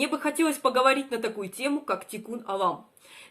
мне бы хотелось поговорить на такую тему, как тикун авам.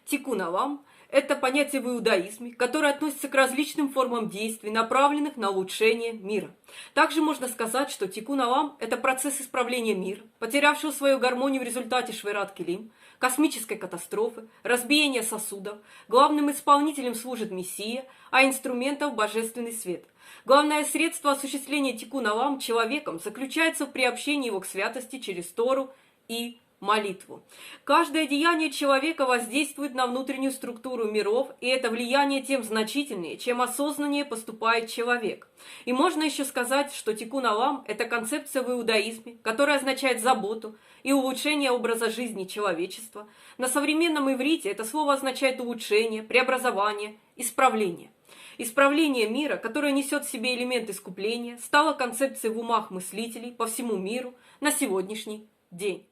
Тикун авам – это понятие в иудаизме, которое относится к различным формам действий, направленных на улучшение мира. Также можно сказать, что тикун авам – это процесс исправления мира, потерявшего свою гармонию в результате швейрат килим, космической катастрофы, разбиения сосудов. Главным исполнителем служит Мессия, а инструментом – божественный свет. Главное средство осуществления тикун авам человеком заключается в приобщении его к святости через Тору и молитву. Каждое деяние человека воздействует на внутреннюю структуру миров, и это влияние тем значительнее, чем осознаннее поступает человек. И можно еще сказать, что тикун авам – это концепция в иудаизме, которая означает заботу и улучшение образа жизни человечества. На современном иврите это слово означает улучшение, преобразование, исправление. Исправление мира, которое несет в себе элемент искупления, стало концепцией в умах мыслителей по всему миру на сегодняшний день.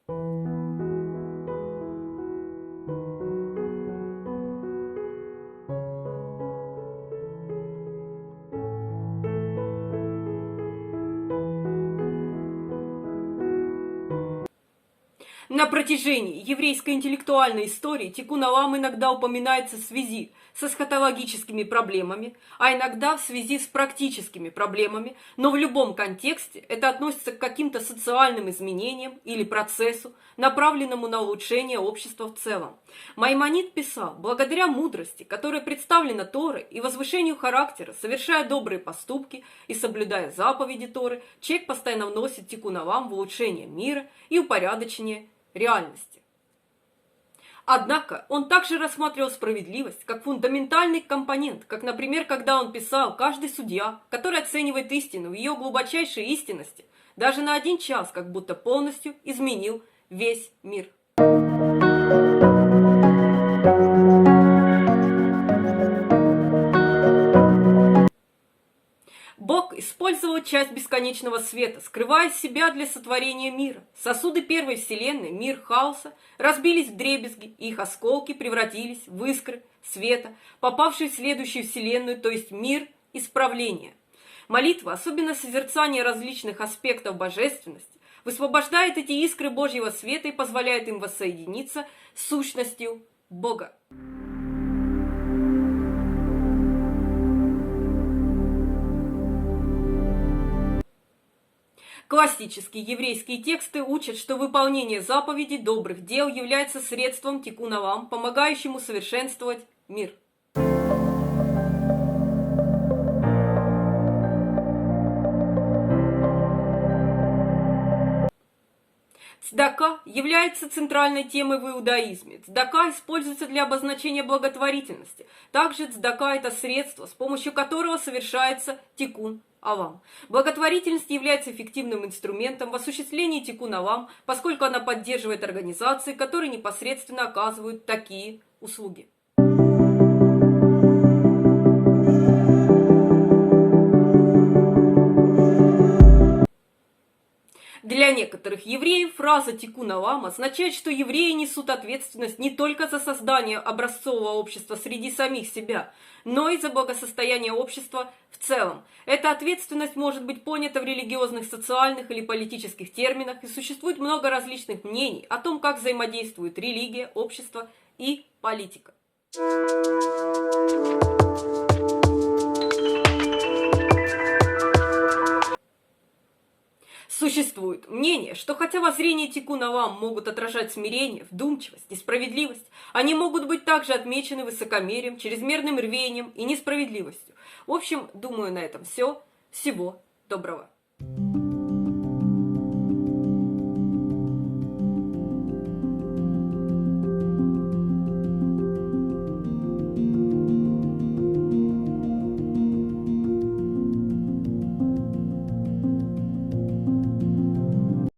На протяжении еврейской интеллектуальной истории тикун авам иногда упоминается в связи с эсхатологическими проблемами, а иногда в связи с практическими проблемами, но в любом контексте это относится к каким-то социальным изменениям или процессу, направленному на улучшение общества в целом. Маймонид писал: благодаря мудрости, которая представлена Торой, и возвышению характера, совершая добрые поступки и соблюдая заповеди Торы, человек постоянно вносит тикун авам в улучшение мира и упорядочение реальности. Однако он также рассматривал справедливость как фундаментальный компонент, как, например, когда он писал: каждый судья, который оценивает истину в ее глубочайшей истинности, даже на 1 час как будто полностью изменил весь мир. Бог использовал часть бесконечного света, скрывая себя для сотворения мира. Сосуды первой вселенной, мир хаоса, разбились вдребезги, и их осколки превратились в искры света, попавшие в следующую вселенную, то есть мир исправления. Молитва, особенно созерцание различных аспектов божественности, высвобождает эти искры Божьего света и позволяет им воссоединиться с сущностью Бога. Классические еврейские тексты учат, что выполнение заповедей добрых дел является средством тикун авам, помогающим усовершенствовать мир. Цдака является центральной темой в иудаизме. Цдака используется для обозначения благотворительности. Также цдака – это средство, с помощью которого совершается тикун авам. Благотворительность является эффективным инструментом в осуществлении тикун авам, поскольку она поддерживает организации, которые непосредственно оказывают такие услуги. Для некоторых евреев фраза тикун авам означает, что евреи несут ответственность не только за создание образцового общества среди самих себя, но и за благосостояние общества в целом. Эта ответственность может быть понята в религиозных, социальных или политических терминах, и существует много различных мнений о том, как взаимодействуют религия, общество и политика. Существует мнение, что хотя воззрения тикун авам могут отражать смирение, вдумчивость и справедливость, они могут быть также отмечены высокомерием, чрезмерным рвением и несправедливостью. В общем, думаю, на этом все. Всего доброго.